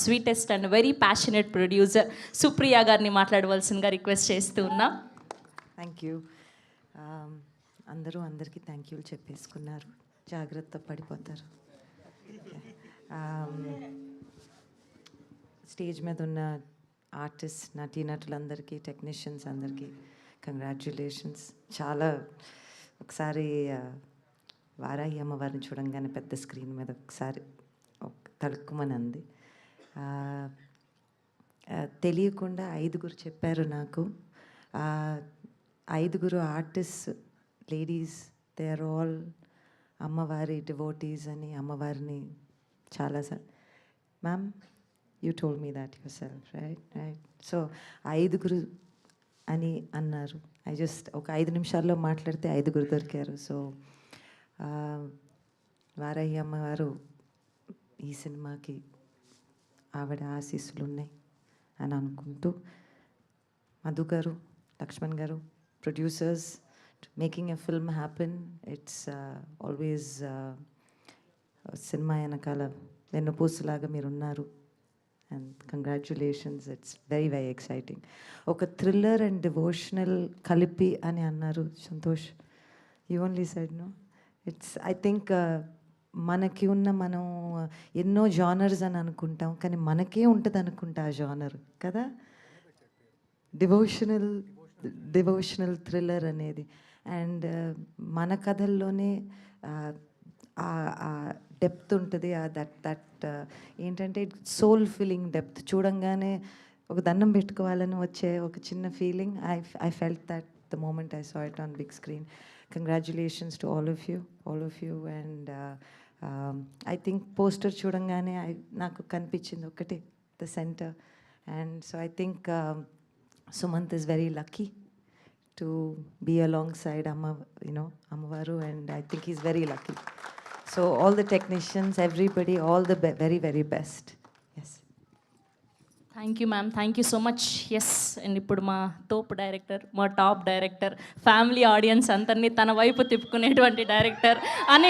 Sweetest and very passionate producer Supriya గారిని మాట్లాడవలసిందిగా request చేస్తూ ఉన్నా. Thank you. అందరికీ థ్యాంక్ యూలు చెప్పేసుకున్నారు, జాగ్రత్త పడిపోతారు. స్టేజ్ మీద ఉన్న ఆర్టిస్ట్, నటీనటులందరికీ, టెక్నీషియన్స్ అందరికీ కంగ్రాచ్యులేషన్స్. చాలా ఒకసారి వారాహి అమ్మవారిని చూడంగానే పెద్ద స్క్రీన్ మీద ఒకసారి తలుక్కుమని అంది. తెలియకుండా 5 చెప్పారు నాకు. 5 artist ladies, they are all అమ్మవారి డివోటీస్ అని అమ్మవారిని చాలా ma'am you told me that yourself, right. So 5 అని అన్నారు. ఒక 5 నిమిషాల్లో మాట్లాడితే 5 దొరికారు. సో వారాహి అమ్మవారు ఈ సినిమాకి ఆవిడ ఆశీస్సులు ఉన్నాయి అని అనుకుంటూ, Madhu garu, Lakshman garu, producers, making a film happen, it's always cinema వెనకాల వెన్నుపూసలాగా మీరున్నారు. And congratulations, it's very very exciting. ఒక థ్రిల్లర్ అండ్ డివోషనల్ కలిపి అని అన్నారు Santosh. You only side no. It's I think మనం ఎన్నో జానర్స్ అని అనుకుంటాం, కానీ మనకే ఉంటుంది అనుకుంటా ఆ జానర్ కదా, డివోషనల్ థ్రిల్లర్ అనేది. అండ్ మన కథల్లోనే డెప్త్ ఉంటుంది, దట్ ఏంటంటే సోల్ ఫీలింగ్ డెప్త్. చూడంగానే ఒక దండం పెట్టుకోవాలని వచ్చే ఒక చిన్న feeling. I felt that the moment I saw it on big screen. Congratulations to all of you. And I think poster చూడంగానే నాకు కనిపించింది ఒకటి, the centre. And so I think Sumanth is very lucky to be alongside అమ్మవారు, and I think is very lucky. So all the technicians, everybody, all the very very best. Yes, thank you ma'am, thank you so much. Yes, and ఇప్పుడు మా తోపు director, మా top director, family audience అందరినీ తన వైపు తిప్పుకునేటువంటి director అనే